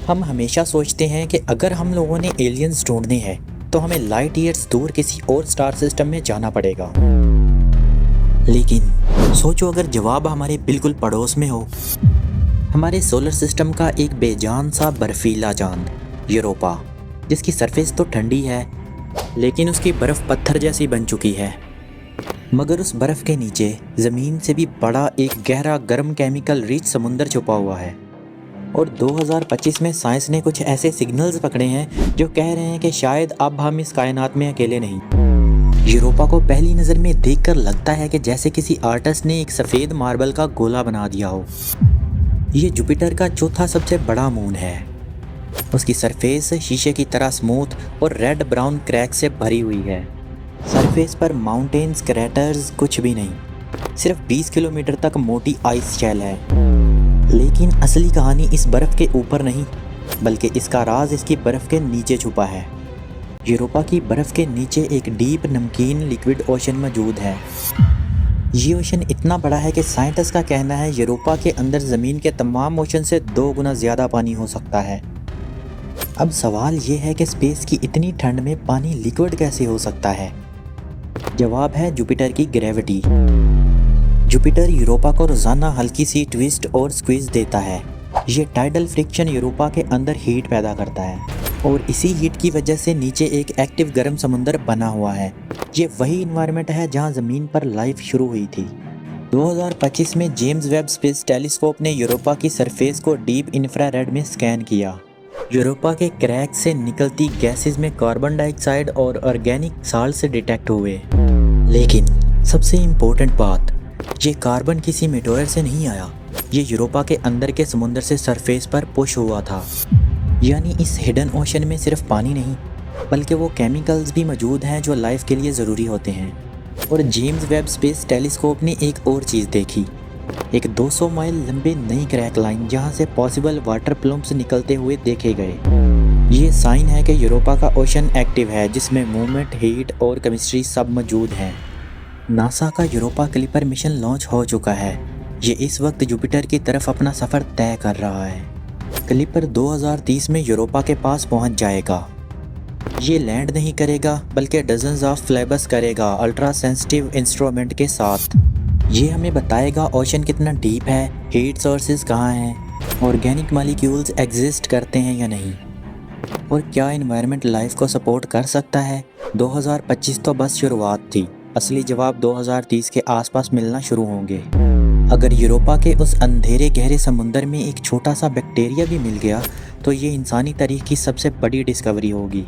हम हमेशा सोचते हैं कि अगर हम लोगों ने एलियंस ढूंढने हैं तो हमें लाइट ईयर्स दूर किसी और स्टार सिस्टम में जाना पड़ेगा। लेकिन सोचो अगर जवाब हमारे बिल्कुल पड़ोस में हो, हमारे सोलर सिस्टम का एक बेजान सा बर्फीला चांद यूरोपा, जिसकी सरफेस तो ठंडी है लेकिन उसकी बर्फ़ पत्थर जैसी बन चुकी है। मगर उस बर्फ़ के नीचे ज़मीन से भी बड़ा एक गहरा गर्म केमिकल रिच समुंदर छुपा हुआ है। और 2025 में साइंस ने कुछ ऐसे सिग्नल्स पकड़े हैं जो कह रहे हैं कि शायद अब हम इस कायनात में अकेले नहीं। यूरोपा को पहली नज़र में देखकर लगता है कि जैसे किसी आर्टिस्ट ने एक सफ़ेद मार्बल का गोला बना दिया हो। ये जुपिटर का चौथा सबसे बड़ा मून है। उसकी सरफेस शीशे की तरह स्मूथ और रेड ब्राउन क्रैक से भरी हुई है। सरफेस पर माउंटेन्स, क्रैटर्स कुछ भी नहीं, सिर्फ 20 किलोमीटर तक मोटी आइस शेल है। लेकिन असली कहानी इस बर्फ़ के ऊपर नहीं, बल्कि इसका राज इसकी बर्फ़ के नीचे छुपा है। यूरोपा की बर्फ़ के नीचे एक डीप नमकीन लिक्विड ओशन मौजूद है। ये ओशन इतना बड़ा है कि साइंटिस्ट का कहना है यूरोपा के अंदर ज़मीन के तमाम ओशन से 2 गुना ज़्यादा पानी हो सकता है। अब सवाल ये है कि स्पेस की इतनी ठंड में पानी लिक्विड कैसे हो सकता है? जवाब है जुपिटर की ग्रेविटी। जुपिटर यूरोपा को रोज़ाना हल्की सी ट्विस्ट और स्क्वीज देता है। ये टाइडल फ्रिक्शन यूरोपा के अंदर हीट पैदा करता है और इसी हीट की वजह से नीचे एक एक्टिव गर्म समुंदर बना हुआ है। ये वही इन्वायरमेंट है जहाँ ज़मीन पर लाइफ शुरू हुई थी। 2025 में जेम्स वेब स्पेस टेलीस्कोप ने यूरोपा की सरफेस को डीप इंफ्रारेड में स्कैन किया। यूरोपा के क्रैक से निकलती गैसेस में कार्बन डाइऑक्साइड और ऑर्गेनिक साल्ट से डिटेक्ट हुए। लेकिन सबसे इम्पोर्टेंट बात, ये कार्बन किसी मेटोयर से नहीं आया, ये यूरोपा के अंदर के समुंदर से सरफेस पर पुश हुआ था। यानी इस हिडन ओशन में सिर्फ पानी नहीं, बल्कि वो केमिकल्स भी मौजूद हैं जो लाइफ के लिए ज़रूरी होते हैं। और जेम्स वेब स्पेस टेलीस्कोप ने एक और चीज़ देखी, एक 200 माइल लंबे नई क्रैक लाइन जहाँ से पॉसिबल वाटर प्लम्स निकलते हुए देखे गए। ये साइन है कि यूरोपा का ओशन एक्टिव है, जिसमें मूवमेंट, हीट और केमिस्ट्री सब मौजूद हैं। नासा का यूरोपा क्लिपर मिशन लॉन्च हो चुका है। ये इस वक्त जुपिटर की तरफ अपना सफ़र तय कर रहा है। क्लिपर 2030 में यूरोपा के पास पहुंच जाएगा। ये लैंड नहीं करेगा, बल्कि डजन्स ऑफ फ्लैब्स करेगा अल्ट्रा सेंसिटिव इंस्ट्रूमेंट के साथ। ये हमें बताएगा ओशन कितना डीप है, हीट सोर्सेज कहाँ हैं, ऑर्गेनिक मॉलिक्यूल्स एग्जिस्ट करते हैं या नहीं, और क्या एनवायरनमेंट लाइफ को सपोर्ट कर सकता है। 2025 तो बस शुरुआत थी, असली जवाब 2030 के आसपास मिलना शुरू होंगे। अगर यूरोपा के उस अंधेरे गहरे समुंदर में एक छोटा सा बैक्टीरिया भी मिल गया तो ये इंसानी तारीख की सबसे बड़ी डिस्कवरी होगी।